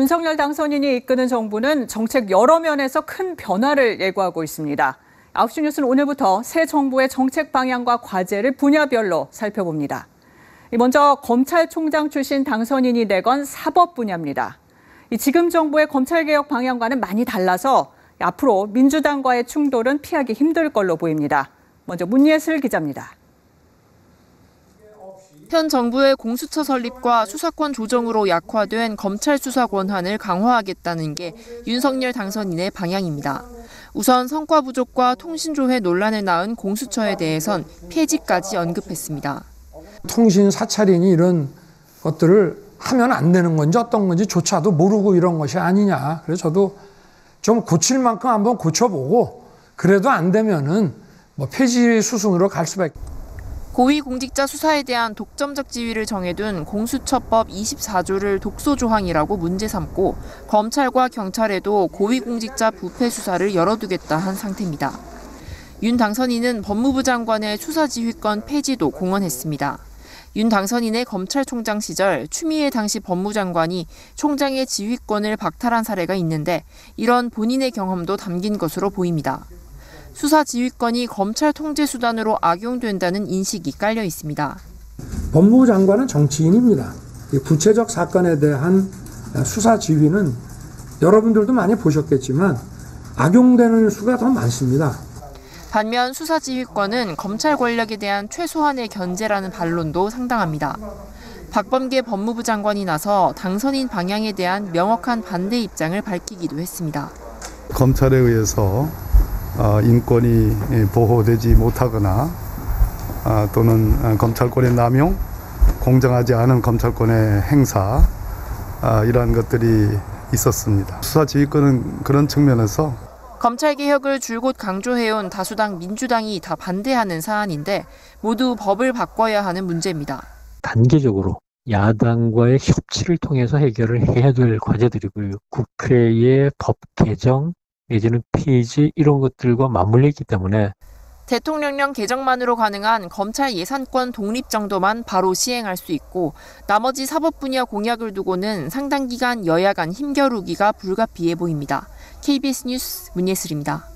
윤석열 당선인이 이끄는 정부는 정책 여러 면에서 큰 변화를 예고하고 있습니다. 9시 뉴스는 오늘부터 새 정부의 정책 방향과 과제를 분야별로 살펴봅니다. 먼저 검찰총장 출신 당선인이 내건 사법 분야입니다. 지금 정부의 검찰개혁 방향과는 많이 달라서 앞으로 민주당과의 충돌은 피하기 힘들 걸로 보입니다. 먼저 문예슬 기자입니다. 현 정부의 공수처 설립과 수사권 조정으로 약화된 검찰 수사 권한을 강화하겠다는 게 윤석열 당선인의 방향입니다. 우선 성과 부족과 통신조회 논란을 낳은 공수처에 대해선 폐지까지 언급했습니다. 통신 사찰이니 이런 것들을 하면 안 되는 건지 어떤 건지조차도 모르고 이런 것이 아니냐. 그래서 저도 좀 고칠 만큼 한번 고쳐보고 그래도 안 되면은 폐지 수순으로 갈 수밖에. 고위공직자 수사에 대한 독점적 지위를 정해둔 공수처법 24조를 독소 조항이라고 문제 삼고 검찰과 경찰에도 고위공직자 부패 수사를 열어두겠다 한 상태입니다. 윤 당선인은 법무부 장관의 수사지휘권 폐지도 공언했습니다. 윤 당선인의 검찰총장 시절 추미애 당시 법무장관이 총장의 지휘권을 박탈한 사례가 있는데 이런 본인의 경험도 담긴 것으로 보입니다. 수사 지휘권이 검찰 통제 수단으로 악용된다는 인식이 깔려 있습니다. 법무부 장관은 정치인입니다. 구체적 사건에 대한 수사 지휘는 여러분들도 많이 보셨겠지만 악용되는 수가 더 많습니다. 반면 수사 지휘권은 검찰 권력에 대한 최소한의 견제라는 반론도 상당합니다. 박범계 법무부 장관이 나서 당선인 방향에 대한 명확한 반대 입장을 밝히기도 했습니다. 검찰에 의해서 인권이 보호되지 못하거나 또는 검찰권의 남용, 공정하지 않은 검찰권의 행사 이러한 것들이 있었습니다. 수사지휘권은 그런 측면에서 검찰개혁을 줄곧 강조해온 다수당 민주당이 다 반대하는 사안인데 모두 법을 바꿔야 하는 문제입니다. 단계적으로 야당과의 협치를 통해서 해결을 해야 될 과제들이고요. 국회의 법 개정 내지는 폐지 이런 것들과 맞물려 있기 때문에 대통령령 개정만으로 가능한 검찰 예산권 독립 정도만 바로 시행할 수 있고 나머지 사법 분야 공약을 두고는 상당 기간 여야 간 힘겨루기가 불가피해 보입니다. KBS 뉴스 문예슬입니다.